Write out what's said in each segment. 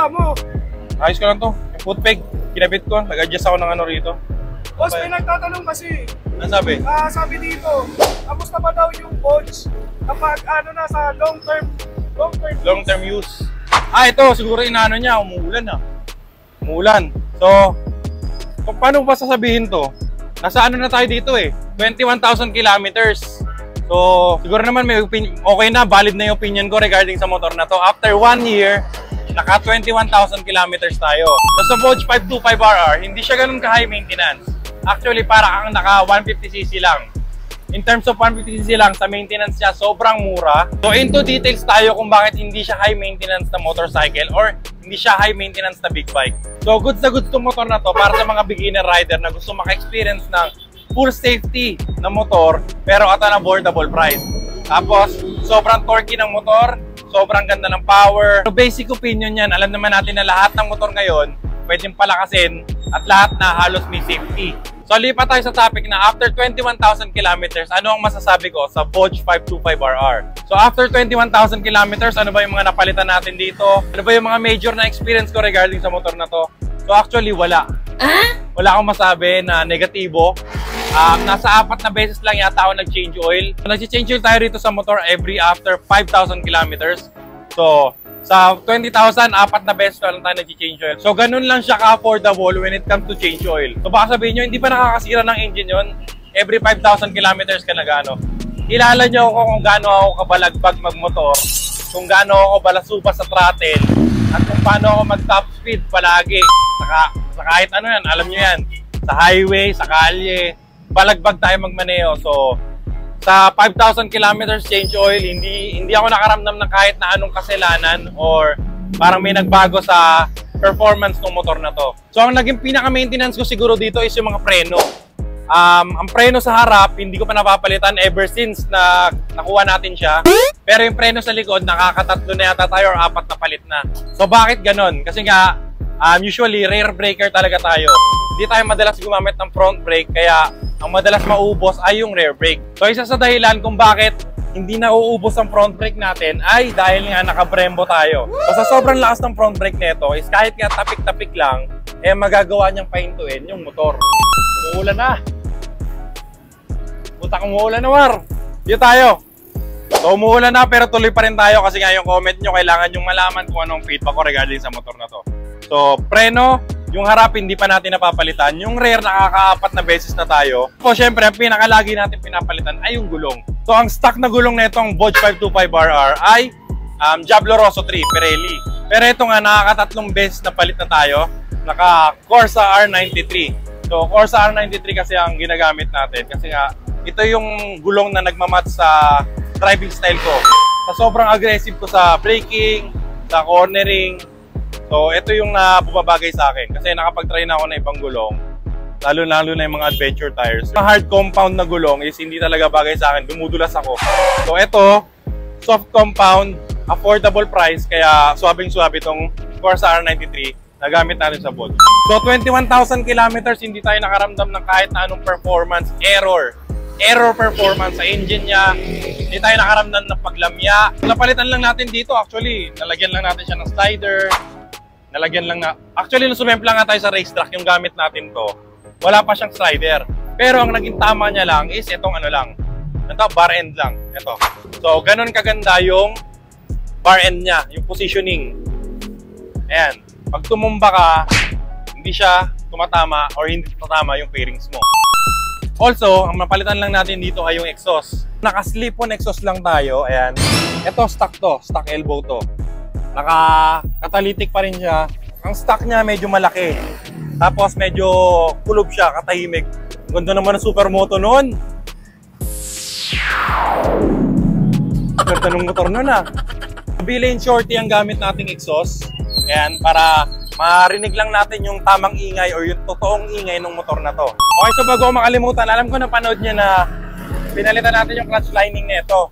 ginagawa mo? Ayos ko lang to. Yung foot peg, kinabit ko. Nag-adjust ako ng ano rito. Boss, may nagtatanong kasi. Ano sabi? Sabi dito, kamusta ba daw yung coach kapag ano na sa long term use. Ito, siguro inaano niya, umuulan na. Umuulan. So, kung paano ba sasabihin to? Nasa ano na tayo dito eh, 21,000 kilometers. So, siguro naman may okay na, valid na yung opinion ko regarding sa motor na to. After 1 year, naka 21,000 kilometers tayo. So, sa Vogue 525RR, hindi siya ganun ka-high maintenance. Actually, para ang naka 150cc lang. In terms of 150cc lang, sa maintenance niya, sobrang mura. So, into details tayo kung bakit hindi siya high maintenance na motorcycle or hindi siya high maintenance na big bike. So, goods na goods itong motor na to para sa mga beginner rider na gusto maka-experience ng full safety na motor pero at an affordable price. Tapos, sobrang torquey ng motor, sobrang ganda ng power. So, basic opinion yan, alam naman natin na lahat ng motor ngayon pwedeng palakasin at lahat na halos may safety. So, lipat tayo sa topic na after 21,000 kilometers, ano ang masasabi ko sa Vogue 525RR? So, after 21,000 kilometers, ano ba yung mga napalitan natin dito? Ano ba yung mga major na experience ko regarding sa motor na to? So, actually, wala. Wala akong masabi na negatibo. Nasa 4 na beses lang yata ako nag-change oil. Nag-change oil tayo rito sa motor every after 5,000 kilometers. So, sa 20,000, 4 na beses lang tayo nag-change oil. So, ganun lang siya ka-affordable when it comes to change oil. So, baka sabihin nyo, hindi pa nakakasira ng engine yun? Every 5,000 kilometers ka na gano. Kilala nyo ako kung gaano ako kabalagbag magmotor, kung gaano ako balasuba sa throttle, at kung paano ako mag-top speed palagi. Sa kahit ano yan, alam nyo yan. Sa highway, sa kalye, balagbag tayo magmaneho. So, sa 5,000 kilometers change oil, hindi ako nakaramdam ng kahit na anong kasalanan or parang may nagbago sa performance ng motor na to. So, ang naging pinaka-maintenance ko siguro dito is yung mga preno. Ang preno sa harap, hindi ko pa napapalitan ever since na nakuha natin siya. Pero yung preno sa likod, nakakatatlo na yata tayo or 4 na palit na. So, bakit ganon? Kasi nga, usually, rear breaker talaga tayo. Hindi tayo madalas gumamit ng front brake, kaya ang madalas maubos ay yung rear brake. So, isa sa dahilan kung bakit hindi na uubos ang front brake natin ay dahil nga naka-Brembo tayo. So, sa sobrang lakas ng front brake nito is kahit nga tapik-tapik lang, magagawa niyang pahintuin yung motor. Umuulan na. Puta kung umuulan na, War. Dito tayo. So, umuulan na pero tuloy pa rin tayo kasi nga yung comment nyo, kailangan yung malaman kung anong feedback ko regarding sa motor na to. So, preno, yung harap hindi pa natin napapalitan. Yung rear nakaka-4 na beses na tayo. So, syempre, ang pinakalagi natin pinapalitan ay yung gulong. So, ang stock na gulong na itong Vogue 525RR ay Diablo Rosso 3 Pirelli. Pero ito nga, nakaka-3 beses na palit na tayo. Naka-Corsa R93. So, Corsa R93 kasi ang ginagamit natin. Kasi nga, ito yung gulong na nagmamatch sa driving style ko. Sa sobrang aggressive ko sa braking, sa cornering. So, ito yung bumabagay sa akin. Kasi nakapag-try na ako ng ibang gulong. Lalo na yung mga adventure tires. Yung hard compound na gulong is hindi talaga bagay sa akin. Dumudulas ako. So, ito, soft compound, affordable price. Kaya, suwabing-suwabe itong Corsa R93 na gamit natin sa Vogue. So, 21,000 kilometers, hindi tayo nakaramdam ng kahit na anong performance error performance sa engine niya. Hindi tayo nakaramdam ng paglamya. Napalitan lang natin dito, actually, nalagyan lang natin siya ng slider. Actually, nung sumempla nga tayo sa racetrack, yung gamit natin to, wala pa siyang slider. Pero ang naging tama niya lang is itong ano lang. Ito, bar end lang. Ito. So, ganun kaganda yung bar end niya, yung positioning. Ayan. Pag tumumba ka, hindi siya tumatama or hindi tatama yung fairings mo. Also, ang napalitan lang natin dito ay yung exhaust. Naka-slip-on exhaust lang tayo. Ayan. Ito, stock to. Stock elbow to. Naka-catalytic pa rin siya. Ang stock niya medyo malaki. Tapos medyo kulog siya, katahimik. Ganda naman ng supermoto noon. Ganda ng motor noon ah. B-lane shorty ang gamit nating exhaust. Ayan, para marinig lang natin yung tamang ingay or yung totoong ingay ng motor na to. Okay, so bago ako makalimutan, alam ko napanood nyo na pinalitan natin yung clutch lining nito.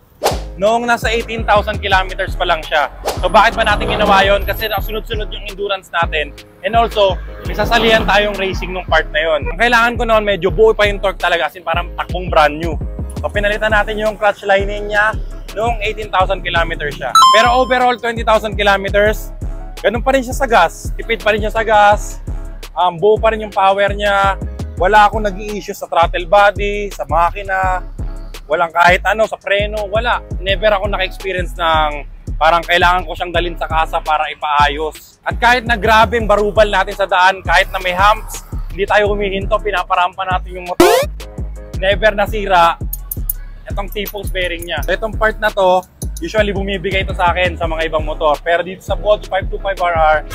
Noong nasa 18,000 kilometers pa lang siya. So bakit ba natin ginawa yun? Kasi sunod-sunod yung endurance natin. And also, may sasalihan tayong racing nung part na yun. Ang kailangan ko noon, medyo buo pa yung torque talaga, as in parang takbong brand new. So pinalitan natin yung clutch lining niya noong 18,000 kilometers siya. Pero overall, 20,000 kilometers, ganun pa rin siya sa gas. Tipid pa rin siya sa gas. Buo pa rin yung power niya. Wala akong nag-i-issue sa throttle body, sa makina. Walang kahit ano, sa preno. Wala. Never ako naka-experience ng parang kailangan ko siyang dalhin sa kasa para ipaayos. At kahit na grabe yung barubal natin sa daan, kahit na may humps, hindi tayo humihinto, pinaparampa natin yung motor. Never nasira itong T-post bearing niya. So, itong part na to, usually bumibigay ito sa akin sa mga ibang motor. Pero dito sa Bosch 525RR,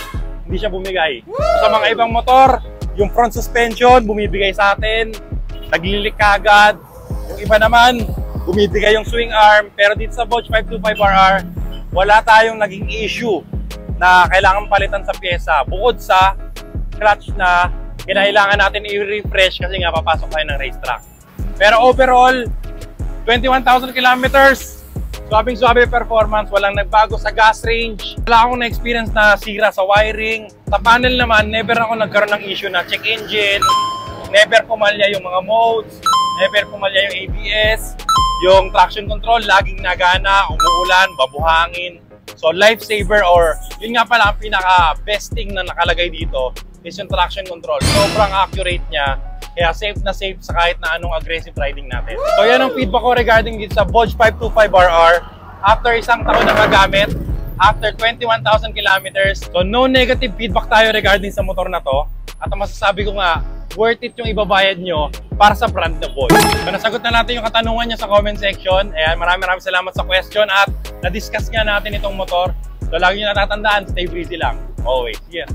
hindi siya bumigay. Sa mga ibang motor, yung front suspension bumibigay sa atin, naglilik agad. Yung iba naman, bumibigay yung swing arm. Pero dito sa Bosch 525RR, wala tayong naging issue na kailangan palitan sa pyesa. Bukod sa clutch na kailangan natin i-refresh kasi nga papasok tayo ng racetrack. Pero overall, 21,000 kilometers, swabing-swabe performance, walang nagbago sa gas range. Wala akong na-experience na sira sa wiring. Sa panel naman, never ako nagkaroon ng issue na check engine, never pumalya yung mga modes, never pumalya yung ABS, yung traction control, laging nagana, umuulan, babuhangin. So lifesaver, or yun nga pala ang pinaka-best thing na nakalagay dito is yung traction control. Sobrang accurate niya. Kaya safe na safe sa kahit na anong aggressive riding natin. So yan ang feedback ko regarding dito sa Bosch 525RR. After isang taon na magamit, after 21,000 kilometers. So no negative feedback tayo regarding sa motor na to. At ang masasabi ko nga, worth it yung ibabayad nyo para sa brand na Bosch. So nasagot na natin yung katanungan niya sa comment section. Ayan, maraming salamat sa question at na-discuss nga natin itong motor. So lagi nyo natatandaan, stay breezy lang. Always. Yeah.